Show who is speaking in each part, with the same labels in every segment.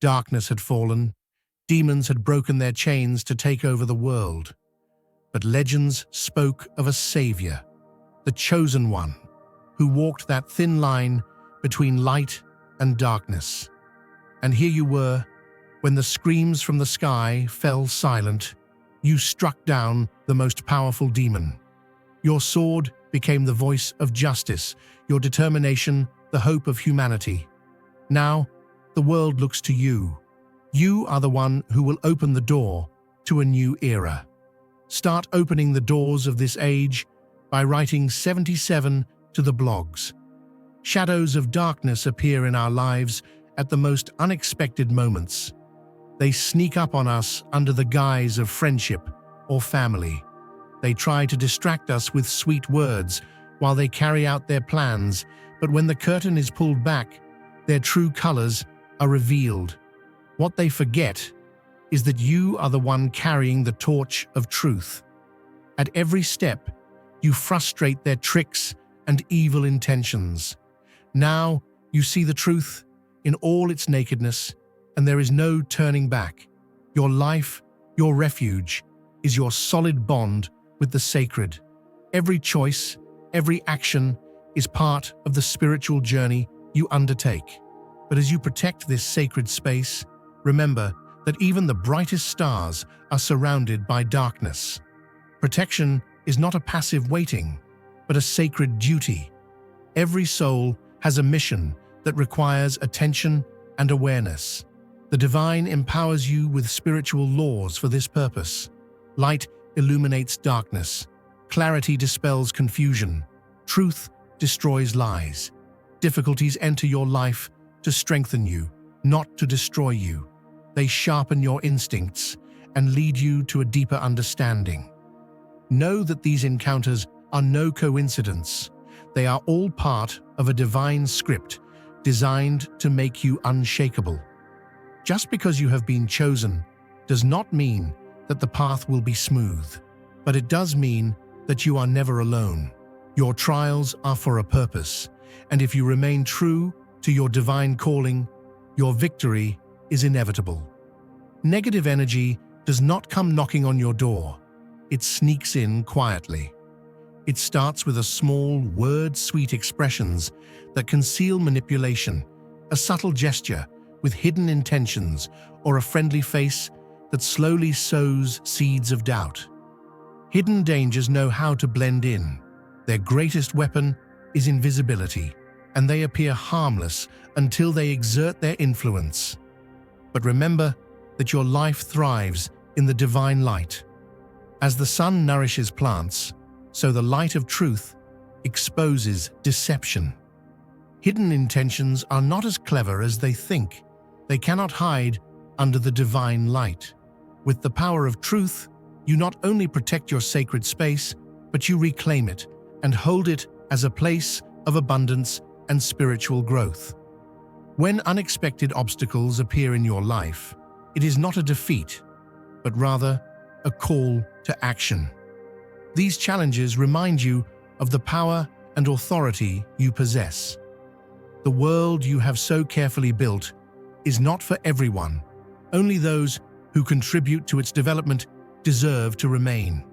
Speaker 1: Darkness had fallen. Demons had broken their chains to take over the world. But legends spoke of a savior, the chosen one, who walked that thin line between light and darkness. And here you were, when the screams from the sky fell silent, you struck down the most powerful demon. Your sword became the voice of justice, your determination the hope of humanity. Now, the world looks to you. You are the one who will open the door to a new era. Start opening the doors of this age by writing 77 to the blogs. Shadows of darkness appear in our lives at the most unexpected moments. They sneak up on us under the guise of friendship or family. They try to distract us with sweet words while they carry out their plans, but when the curtain is pulled back, their true colors are revealed. What they forget is that you are the one carrying the torch of truth. At every step, you frustrate their tricks and evil intentions. Now you see the truth in all its nakedness, and there is no turning back. Your life, your refuge, is your solid bond with the sacred. Every choice, every action is part of the spiritual journey you undertake. But as you protect this sacred space, remember that even the brightest stars are surrounded by darkness. Protection is not a passive waiting, but a sacred duty. Every soul has a mission that requires attention and awareness. The divine empowers you with spiritual laws for this purpose. Light illuminates darkness. Clarity dispels confusion. Truth destroys lies. Difficulties enter your life to strengthen you, not to destroy you. They sharpen your instincts and lead you to a deeper understanding. Know that these encounters are no coincidence. They are all part of a divine script designed to make you unshakable. Just because you have been chosen does not mean that the path will be smooth, but it does mean that you are never alone. Your trials are for a purpose, and if you remain true to your divine calling, your victory is inevitable. Negative energy does not come knocking on your door. It sneaks in quietly. It starts with a small, word-sweet expressions that conceal manipulation, a subtle gesture with hidden intentions, or a friendly face that slowly sows seeds of doubt. Hidden dangers know how to blend in. Their greatest weapon is invisibility, and they appear harmless until they exert their influence. But remember that your life thrives in the divine light. As the sun nourishes plants, so the light of truth exposes deception. Hidden intentions are not as clever as they think. They cannot hide under the divine light. With the power of truth, you not only protect your sacred space, but you reclaim it and hold it as a place of abundance and spiritual growth. When unexpected obstacles appear in your life, it is not a defeat, but rather a call to action. These challenges remind you of the power and authority you possess. The world you have so carefully built is not for everyone. Only those who contribute to its development deserve to remain.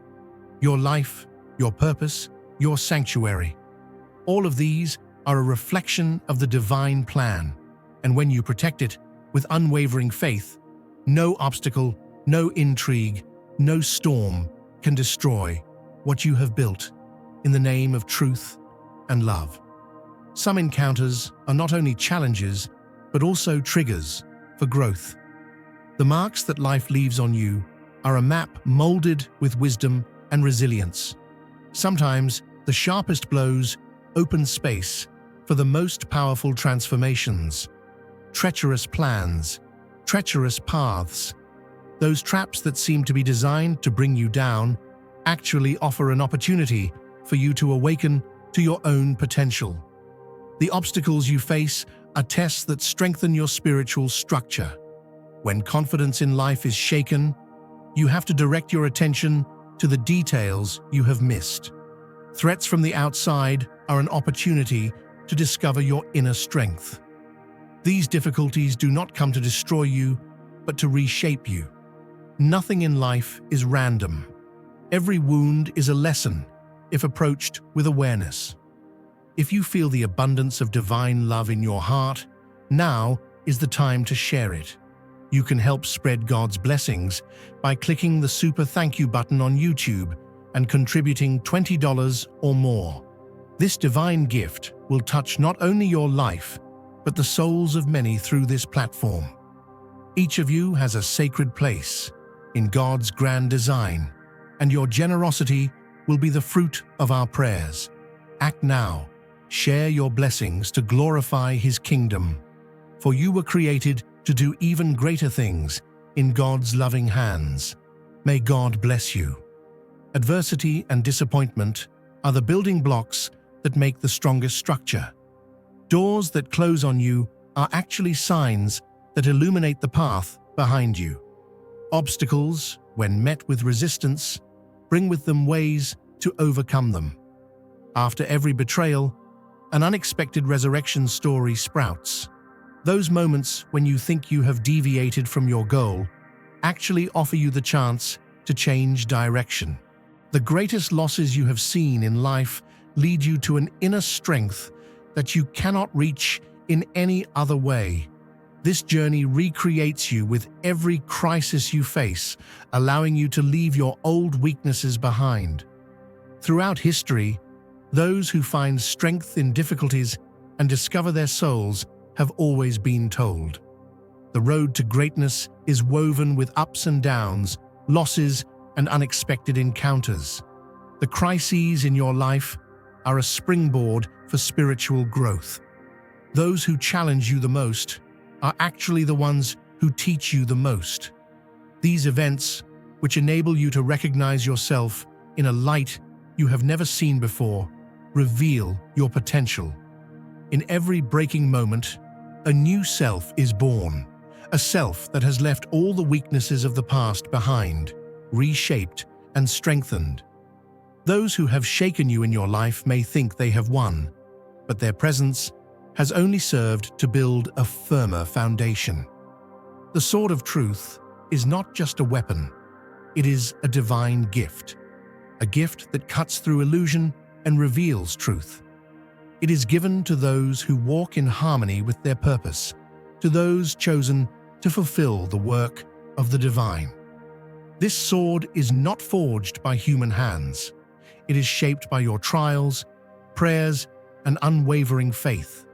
Speaker 1: Your life, your purpose, your sanctuary. All of these are a reflection of the divine plan, and when you protect it with unwavering faith, no obstacle, no intrigue, no storm can destroy what you have built in the name of truth and love. Some encounters are not only challenges, but also triggers for growth. The marks that life leaves on you are a map molded with wisdom and resilience. Sometimes the sharpest blows open space for the most powerful transformations. Treacherous plans, treacherous paths, those traps that seem to be designed to bring you down actually offer an opportunity for you to awaken to your own potential. The obstacles you face are tests that strengthen your spiritual structure. When confidence in life is shaken, you have to direct your attention to the details you have missed. Threats from the outside are an opportunity to discover your inner strength. These difficulties do not come to destroy you, but to reshape you. Nothing in life is random. Every wound is a lesson, if approached with awareness. If you feel the abundance of divine love in your heart, now is the time to share it. You can help spread God's blessings by clicking the super thank you button on YouTube and contributing $20 or more. This divine gift will touch not only your life, but the souls of many through this platform. Each of you has a sacred place in God's grand design, and your generosity will be the fruit of our prayers. Act now. Share your blessings to glorify His kingdom, for you were created to do even greater things in God's loving hands. May God bless you. Adversity and disappointment are the building blocks that make the strongest structure. Doors that close on you are actually signs that illuminate the path behind you. Obstacles, when met with resistance, bring with them ways to overcome them. After every betrayal, an unexpected resurrection story sprouts. Those moments when you think you have deviated from your goal actually offer you the chance to change direction. The greatest losses you have seen in life lead you to an inner strength that you cannot reach in any other way. This journey recreates you with every crisis you face, allowing you to leave your old weaknesses behind. Throughout history, those who find strength in difficulties and discover their souls have always been told. The road to greatness is woven with ups and downs, losses, and unexpected encounters. The crises in your life are a springboard for spiritual growth. Those who challenge you the most are actually the ones who teach you the most. These events, which enable you to recognize yourself in a light you have never seen before, reveal your potential. In every breaking moment, a new self is born, a self that has left all the weaknesses of the past behind, reshaped and strengthened. Those who have shaken you in your life may think they have won, but their presence has only served to build a firmer foundation. The sword of truth is not just a weapon, it is a divine gift, a gift that cuts through illusion and reveals truth. It is given to those who walk in harmony with their purpose, to those chosen to fulfill the work of the divine. This sword is not forged by human hands. It is shaped by your trials, prayers, and unwavering faith.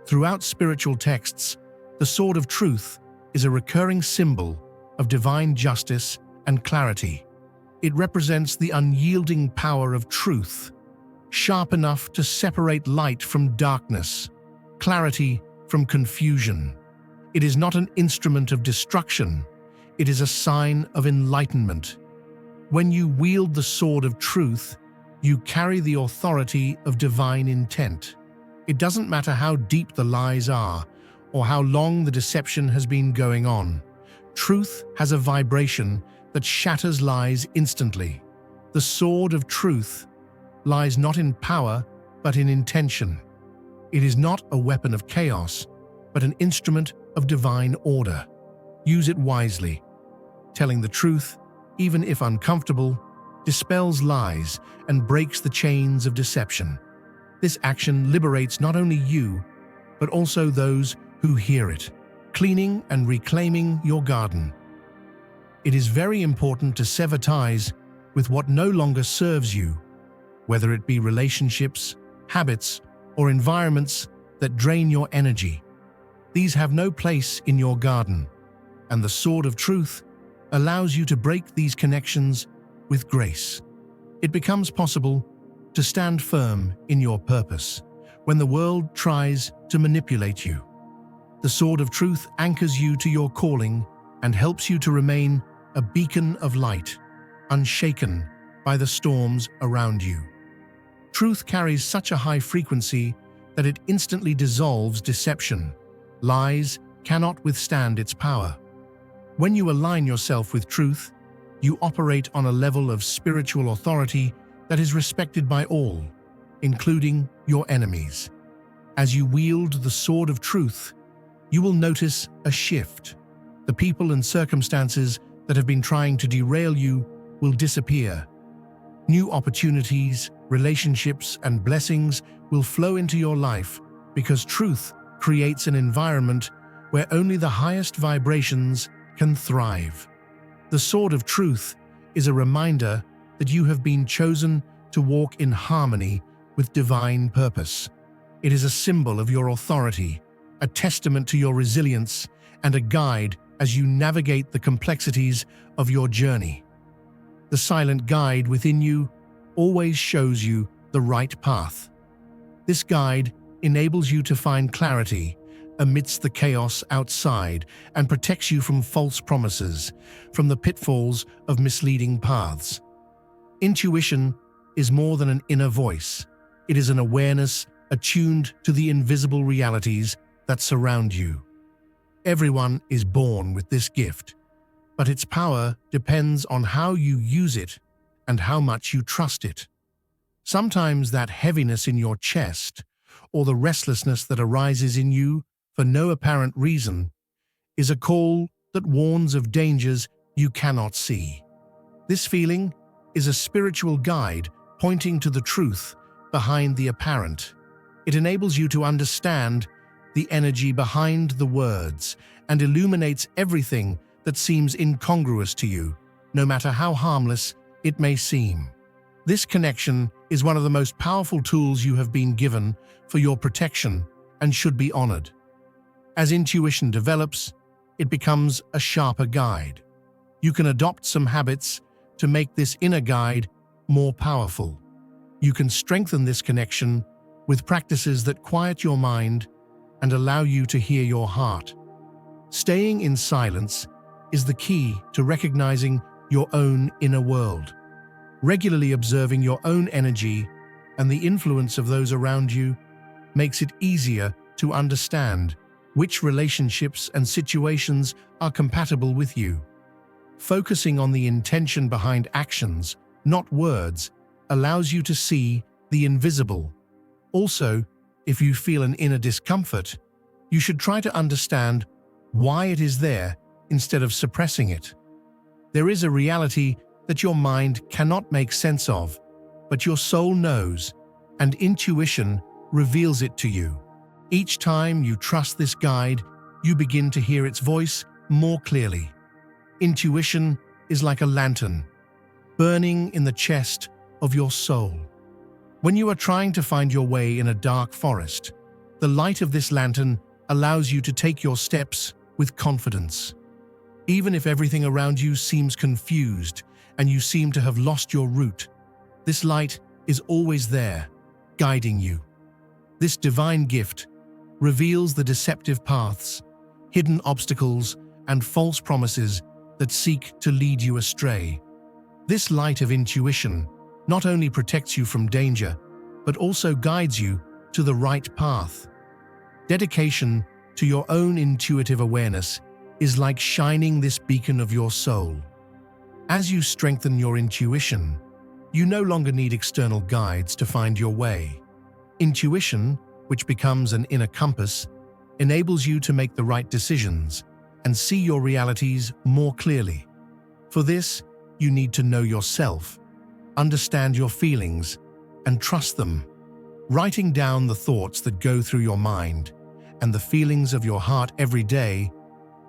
Speaker 1: Throughout spiritual texts, the sword of truth is a recurring symbol of divine justice and clarity. It represents the unyielding power of truth, sharp enough to separate light from darkness, clarity from confusion. It is not an instrument of destruction, it is a sign of enlightenment. When you wield the sword of truth, you carry the authority of divine intent. It doesn't matter how deep the lies are or how long the deception has been going on. Truth has a vibration that shatters lies instantly. The sword of truth lies not in power, but in intention. It is not a weapon of chaos, but an instrument of divine order. Use it wisely. Telling the truth, even if uncomfortable, dispels lies and breaks the chains of deception. This action liberates not only you, but also those who hear it, cleaning and reclaiming your garden. It is very important to sever ties with what no longer serves you, whether it be relationships, habits, or environments that drain your energy. These have no place in your garden, and the sword of truth allows you to break these connections with grace. It becomes possible to stand firm in your purpose when the world tries to manipulate you. The sword of truth anchors you to your calling and helps you to remain a beacon of light, unshaken by the storms around you. Truth carries such a high frequency that it instantly dissolves deception. Lies cannot withstand its power. When you align yourself with truth, you operate on a level of spiritual authority that is respected by all, including your enemies. As you wield the sword of truth, you will notice a shift. The people and circumstances that have been trying to derail you will disappear. New opportunities, relationships, and blessings will flow into your life because truth creates an environment where only the highest vibrations can thrive. The sword of truth is a reminder that you have been chosen to walk in harmony with divine purpose. It is a symbol of your authority, a testament to your resilience, and a guide as you navigate the complexities of your journey. The silent guide within you always shows you the right path. This guide enables you to find clarity amidst the chaos outside and protects you from false promises, from the pitfalls of misleading paths. Intuition is more than an inner voice. It is an awareness attuned to the invisible realities that surround you. Everyone is born with this gift, but its power depends on how you use it and how much you trust it. Sometimes that heaviness in your chest, or the restlessness that arises in you for no apparent reason, is a call that warns of dangers you cannot see. This feeling is a spiritual guide pointing to the truth behind the apparent. It enables you to understand the energy behind the words and illuminates everything that seems incongruous to you, no matter how harmless it may seem. This connection is one of the most powerful tools you have been given for your protection and should be honored. As intuition develops, it becomes a sharper guide. You can adopt some habits to make this inner guide more powerful. You can strengthen this connection with practices that quiet your mind and allow you to hear your heart. Staying in silence is the key to recognizing your own inner world. Regularly observing your own energy and the influence of those around you makes it easier to understand which relationships and situations are compatible with you. Focusing on the intention behind actions, not words, allows you to see the invisible. Also, if you feel an inner discomfort, you should try to understand why it is there instead of suppressing it. There is a reality that your mind cannot make sense of, but your soul knows, and intuition reveals it to you. Each time you trust this guide, you begin to hear its voice more clearly. Intuition is like a lantern, burning in the chest of your soul. When you are trying to find your way in a dark forest, the light of this lantern allows you to take your steps with confidence. Even if everything around you seems confused and you seem to have lost your route, this light is always there, guiding you. This divine gift reveals the deceptive paths, hidden obstacles, and false promises that seek to lead you astray. This light of intuition not only protects you from danger, but also guides you to the right path. Dedication to your own intuitive awareness is like shining this beacon of your soul. As you strengthen your intuition, you no longer need external guides to find your way. Intuition, which becomes an inner compass, enables you to make the right decisions and see your realities more clearly. For this, you need to know yourself, understand your feelings, and trust them. Writing down the thoughts that go through your mind and the feelings of your heart every day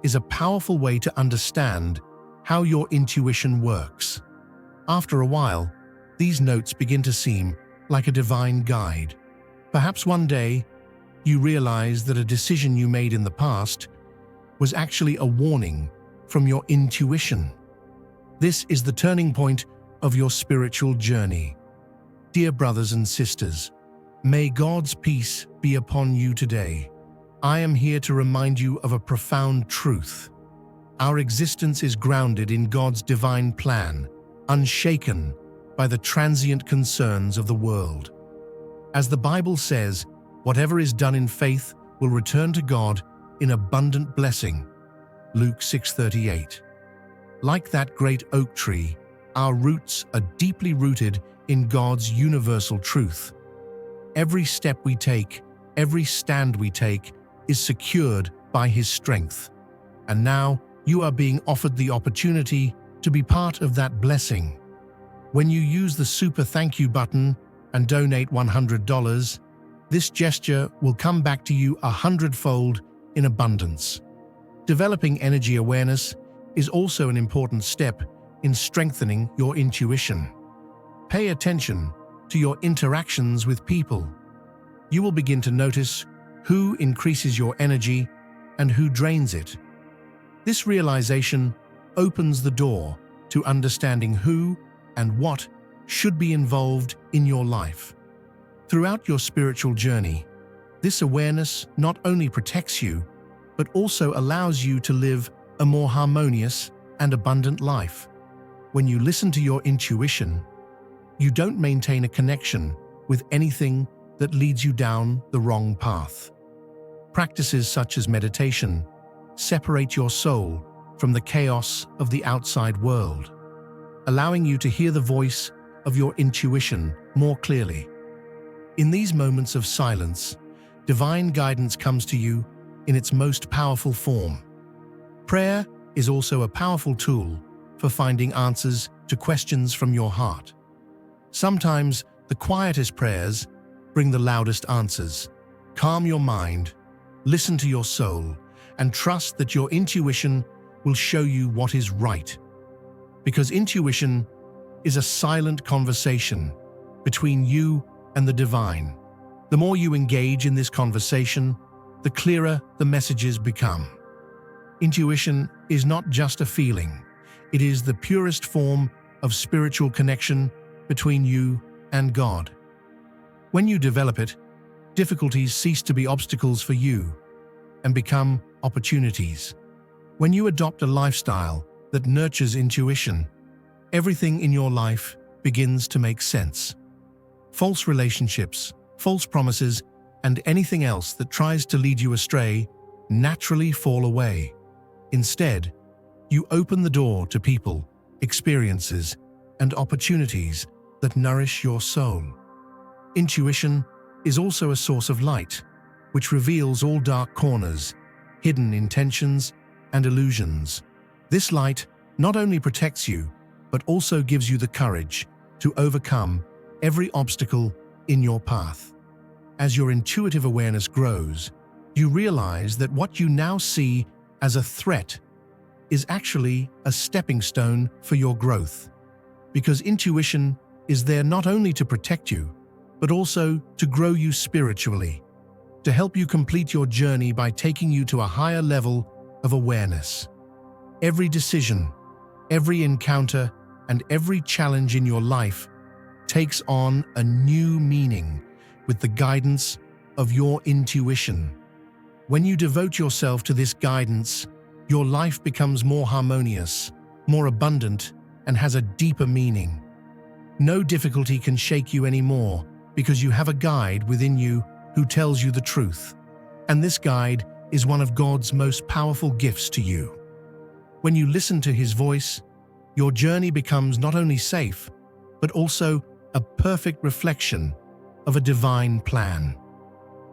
Speaker 1: is a powerful way to understand how your intuition works. After a while, these notes begin to seem like a divine guide. Perhaps one day, you realize that a decision you made in the past was actually a warning from your intuition. This is the turning point of your spiritual journey. Dear brothers and sisters, may God's peace be upon you today. I am here to remind you of a profound truth. Our existence is grounded in God's divine plan, unshaken by the transient concerns of the world. As the Bible says, whatever is done in faith will return to God in abundant blessing. Luke 6:38. Like that great oak tree, our roots are deeply rooted in God's universal truth. Every step we take, every stand we take, is secured by his strength. And now you are being offered the opportunity to be part of that blessing. When you use the super thank you button and donate $100, this gesture will come back to you 100-fold in abundance. Developing energy awareness is also an important step in strengthening your intuition. Pay attention to your interactions with people. You will begin to notice who increases your energy and who drains it. This realization opens the door to understanding who and what should be involved in your life. Throughout your spiritual journey, this awareness not only protects you, but also allows you to live a more harmonious and abundant life. When you listen to your intuition, you don't maintain a connection with anything that leads you down the wrong path. Practices such as meditation separate your soul from the chaos of the outside world, allowing you to hear the voice of your intuition more clearly. In these moments of silence, divine guidance comes to you in its most powerful form. Prayer is also a powerful tool for finding answers to questions from your heart. Sometimes the quietest prayers bring the loudest answers. Calm your mind, listen to your soul, and trust that your intuition will show you what is right. Because intuition is a silent conversation between you and the divine. The more you engage in this conversation, the clearer the messages become. Intuition is not just a feeling. It is the purest form of spiritual connection between you and God. When you develop it, difficulties cease to be obstacles for you and become opportunities. When you adopt a lifestyle that nurtures intuition, everything in your life begins to make sense. False relationships, false promises, and anything else that tries to lead you astray naturally fall away. Instead, you open the door to people, experiences, and opportunities that nourish your soul. Intuition is also a source of light, which reveals all dark corners, hidden intentions, and illusions. This light not only protects you, but also gives you the courage to overcome every obstacle in your path. As your intuitive awareness grows, you realize that what you now see as a threat is actually a stepping stone for your growth. Because intuition is there not only to protect you, but also to grow you spiritually, to help you complete your journey by taking you to a higher level of awareness. Every decision, every encounter, and every challenge in your life takes on a new meaning with the guidance of your intuition. When you devote yourself to this guidance, your life becomes more harmonious, more abundant, and has a deeper meaning. No difficulty can shake you anymore because you have a guide within you who tells you the truth. And this guide is one of God's most powerful gifts to you. When you listen to his voice, your journey becomes not only safe, but also a perfect reflection of a divine plan.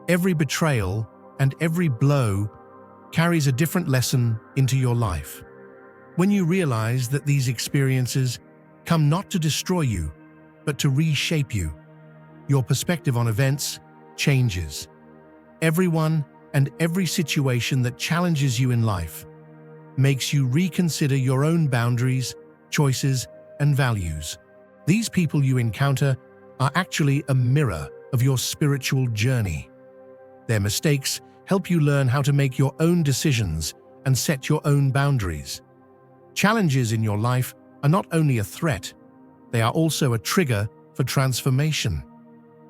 Speaker 1: Every betrayal and every blow carries a different lesson into your life. When you realize that these experiences come not to destroy you, but to reshape you, your perspective on events changes. Everyone and every situation that challenges you in life makes you reconsider your own boundaries, choices, and values. These people you encounter are actually a mirror of your spiritual journey. Their mistakes help you learn how to make your own decisions and set your own boundaries. Challenges in your life are not only a threat, they are also a trigger for transformation.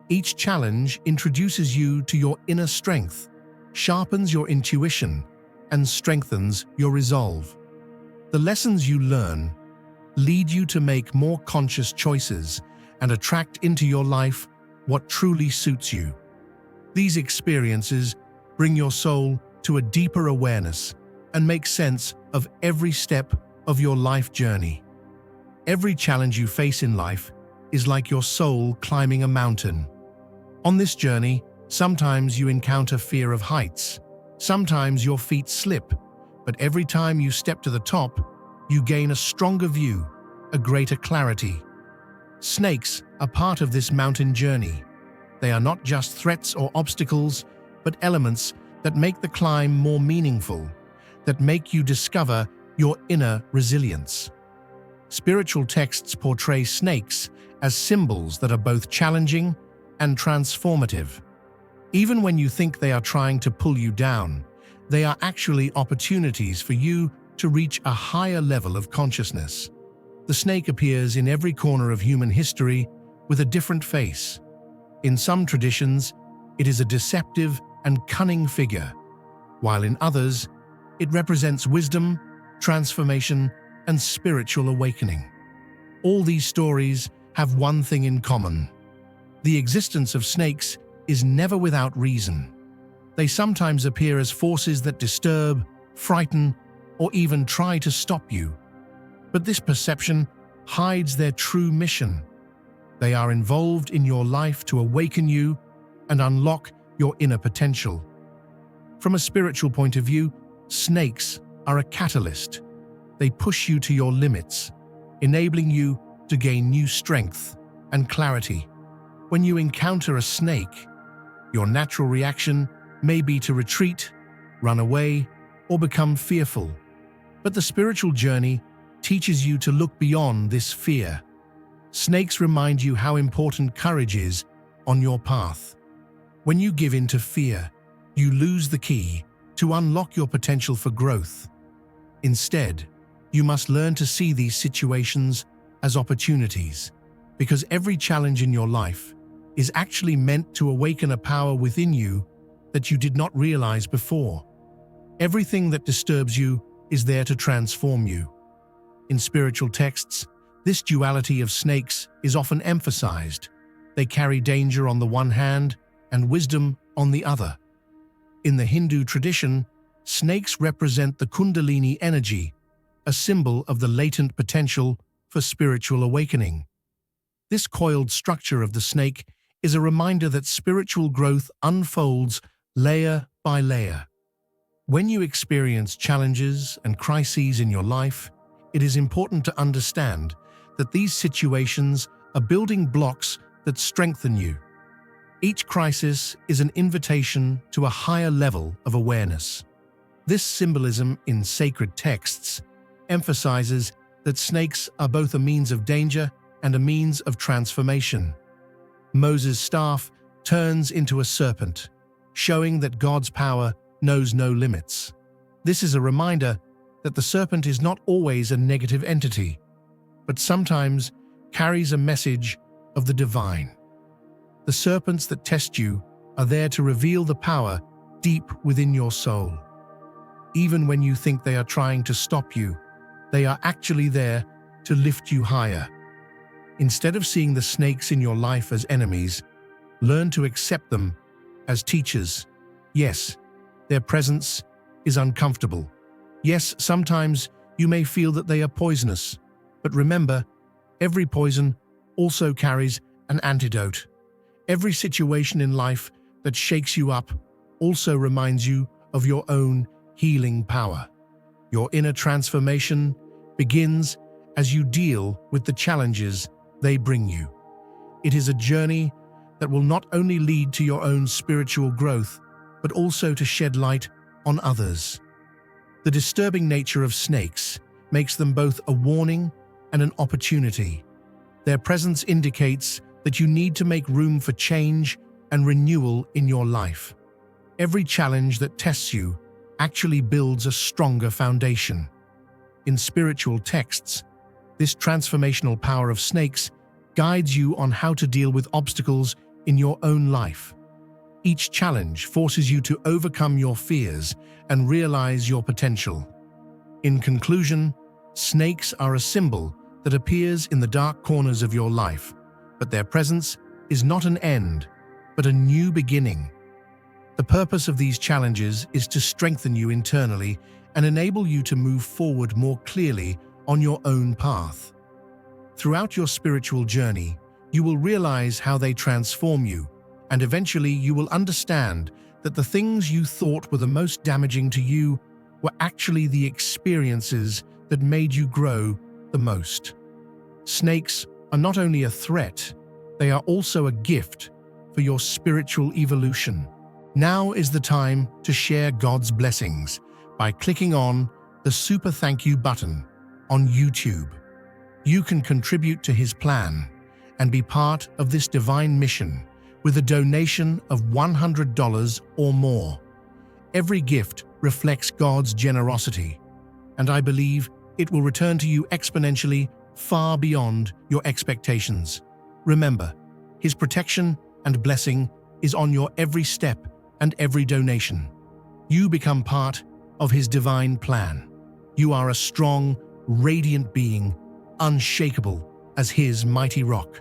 Speaker 1: Each challenge introduces you to your inner strength, sharpens your intuition, and strengthens your resolve. The lessons you learn lead you to make more conscious choices and attract into your life what truly suits you. These experiences bring your soul to a deeper awareness and make sense of every step of your life journey. Every challenge you face in life is like your soul climbing a mountain. On this journey, sometimes you encounter fear of heights, Sometimes your feet slip, but every time you step to the top, you gain a stronger view, a greater clarity. Snakes are part of this mountain journey. They are not just threats or obstacles, but elements that make the climb more meaningful, that make you discover your inner resilience. Spiritual texts portray snakes as symbols that are both challenging and transformative. Even when you think they are trying to pull you down, they are actually opportunities for you to reach a higher level of consciousness. The snake appears in every corner of human history with a different face. In some traditions, it is a deceptive and cunning figure, while in others, it represents wisdom, transformation, and spiritual awakening. All these stories have one thing in common. The existence of snakes is never without reason. They sometimes appear as forces that disturb, frighten, or even try to stop you. But this perception hides their true mission. They are involved in your life to awaken you and unlock your inner potential. From a spiritual point of view, snakes are a catalyst. They push you to your limits, enabling you to gain new strength and clarity. When you encounter a snake, your natural reaction may be to retreat, run away, or become fearful. But the spiritual journey teaches you to look beyond this fear. Snakes remind you how important courage is on your path. When you give in to fear, you lose the key to unlock your potential for growth. Instead, you must learn to see these situations as opportunities, because every challenge in your life is actually meant to awaken a power within you that you did not realize before. Everything that disturbs you is there to transform you. In spiritual texts, this duality of snakes is often emphasized. They carry danger on the one hand and wisdom on the other. In the Hindu tradition, snakes represent the Kundalini energy, a symbol of the latent potential for spiritual awakening. This coiled structure of the snake is a reminder that spiritual growth unfolds layer by layer. When you experience challenges and crises in your life, it is important to understand that these situations are building blocks that strengthen you. Each crisis is an invitation to a higher level of awareness. This symbolism in sacred texts emphasizes that snakes are both a means of danger and a means of transformation. Moses' staff turns into a serpent, showing that God's power knows no limits. This is a reminder that the serpent is not always a negative entity, but sometimes carries a message of the divine. The serpents that test you are there to reveal the power deep within your soul. Even when you think they are trying to stop you, they are actually there to lift you higher. Instead of seeing the snakes in your life as enemies, learn to accept them as teachers. Yes, their presence is uncomfortable. Yes, sometimes you may feel that they are poisonous, but remember, every poison also carries an antidote. Every situation in life that shakes you up also reminds you of your own healing power. Your inner transformation begins as you deal with the challenges they bring you. It is a journey that will not only lead to your own spiritual growth, but also to shed light on others. The disturbing nature of snakes makes them both a warning and an opportunity. Their presence indicates that you need to make room for change and renewal in your life. Every challenge that tests you actually builds a stronger foundation. In spiritual texts, this transformational power of snakes guides you on how to deal with obstacles in your own life. Each challenge forces you to overcome your fears and realize your potential. In conclusion, snakes are a symbol that appears in the dark corners of your life, but their presence is not an end, but a new beginning. The purpose of these challenges is to strengthen you internally and enable you to move forward more clearly on your own path. Throughout your spiritual journey, you will realize how they transform you, and eventually you will understand that the things you thought were the most damaging to you were actually the experiences that made you grow the most. Snakes are not only a threat, they are also a gift for your spiritual evolution. Now is the time to share God's blessings by clicking on the Super Thank You button on YouTube. You can contribute to His plan and be part of this divine mission with a donation of $100 or more. Every gift reflects God's generosity, and I believe it will return to you exponentially far beyond your expectations. Remember, His protection and blessing is on your every step and every donation. You become part of His divine plan. You are a strong, radiant being, unshakable as His mighty rock.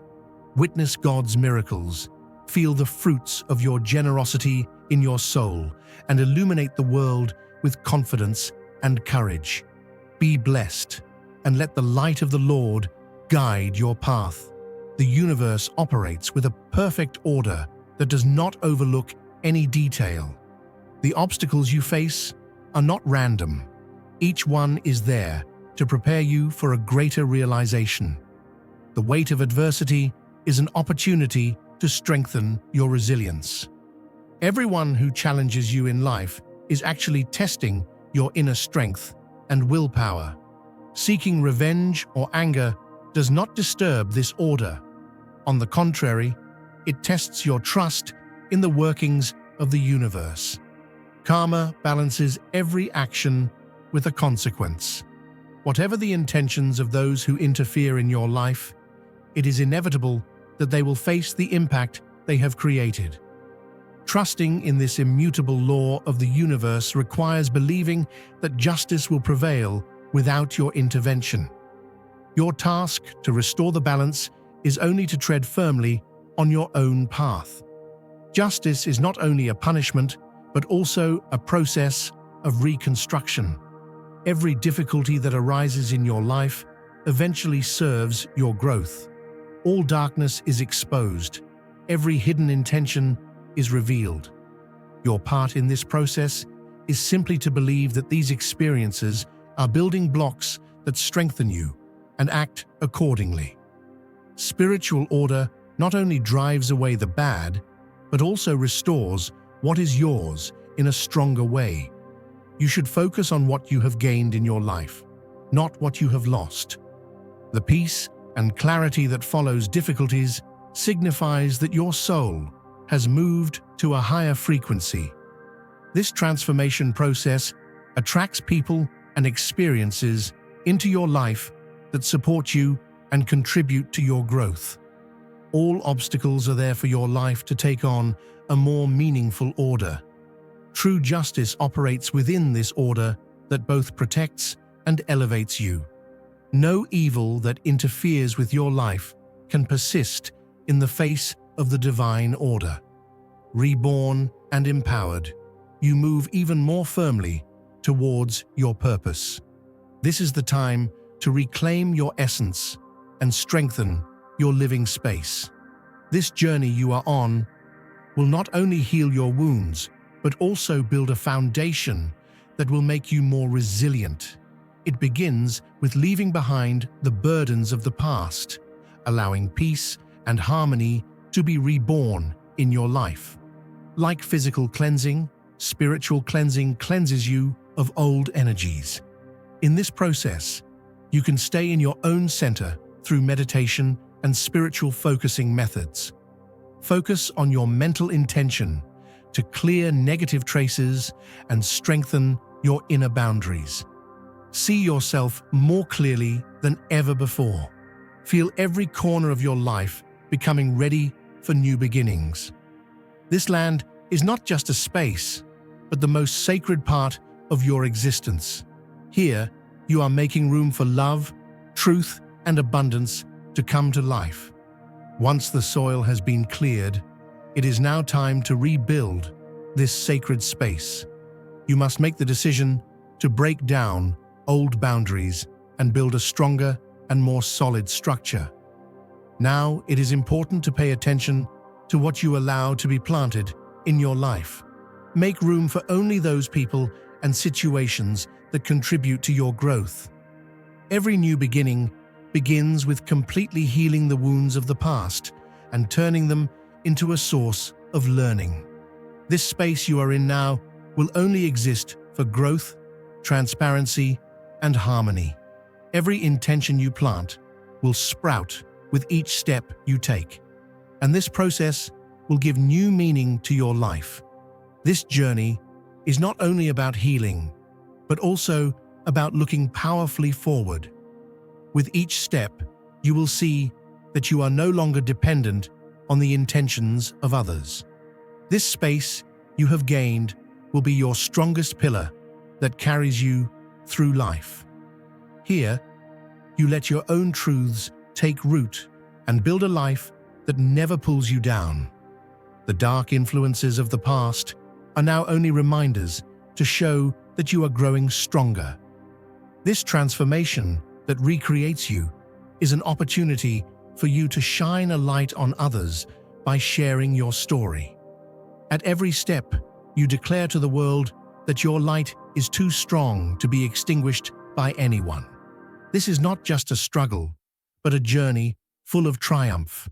Speaker 1: Witness God's miracles, feel the fruits of your generosity in your soul, and illuminate the world with confidence and courage. Be blessed, and let the light of the Lord guide your path. The universe operates with a perfect order that does not overlook any detail. The obstacles you face are not random. Each one is there to prepare you for a greater realization. The weight of adversity is an opportunity to strengthen your resilience. Everyone who challenges you in life is actually testing your inner strength and willpower. Seeking revenge or anger does not disturb this order. On the contrary, it tests your trust in the workings of the universe. Karma balances every action with a consequence. Whatever the intentions of those who interfere in your life, it is inevitable that they will face the impact they have created. Trusting in this immutable law of the universe requires believing that justice will prevail without your intervention. Your task to restore the balance is only to tread firmly on your own path. Justice is not only a punishment, but also a process of reconstruction. Every difficulty that arises in your life eventually serves your growth. All darkness is exposed. Every hidden intention is revealed. Your part in this process is simply to believe that these experiences are building blocks that strengthen you and act accordingly. Spiritual order not only drives away the bad, but also restores what is yours in a stronger way. You should focus on what you have gained in your life, not what you have lost. The peace and clarity that follows difficulties signifies that your soul has moved to a higher frequency. This transformation process attracts people and experiences into your life that support you and contribute to your growth. All obstacles are there for your life to take on a more meaningful order. True justice operates within this order that both protects and elevates you. No evil that interferes with your life can persist in the face of the divine order. Reborn and empowered, you move even more firmly towards your purpose. This is the time to reclaim your essence and strengthen your living space. This journey you are on will not only heal your wounds, but also build a foundation that will make you more resilient. It begins with leaving behind the burdens of the past, allowing peace and harmony to be reborn in your life. Like physical cleansing, spiritual cleansing cleanses you of old energies. In this process, you can stay in your own center through meditation and spiritual focusing methods. Focus on your mental intention to clear negative traces and strengthen your inner boundaries. See yourself more clearly than ever before. Feel every corner of your life becoming ready for new beginnings. This land is not just a space, but the most sacred part of your existence. Here, you are making room for love, truth, and abundance to come to life. Once the soil has been cleared, it is now time to rebuild this sacred space. You must make the decision to break down old boundaries and build a stronger and more solid structure. Now, it is important to pay attention to what you allow to be planted in your life. Make room for only those people and situations that contribute to your growth. Every new beginning begins with completely healing the wounds of the past and turning them into a source of learning. This space you are in now will only exist for growth, transparency, and harmony. Every intention you plant will sprout with each step you take, and this process will give new meaning to your life. This journey is not only about healing, but also about looking powerfully forward. With each step, you will see that you are no longer dependent on the intentions of others. This space you have gained will be your strongest pillar that carries you through life. Here, you let your own truths take root and build a life that never pulls you down. The dark influences of the past are now only reminders to show that you are growing stronger. This transformation that recreates you is an opportunity for you to shine a light on others by sharing your story. At every step, you declare to the world that your light is too strong to be extinguished by anyone. This is not just a struggle, but a journey full of triumph.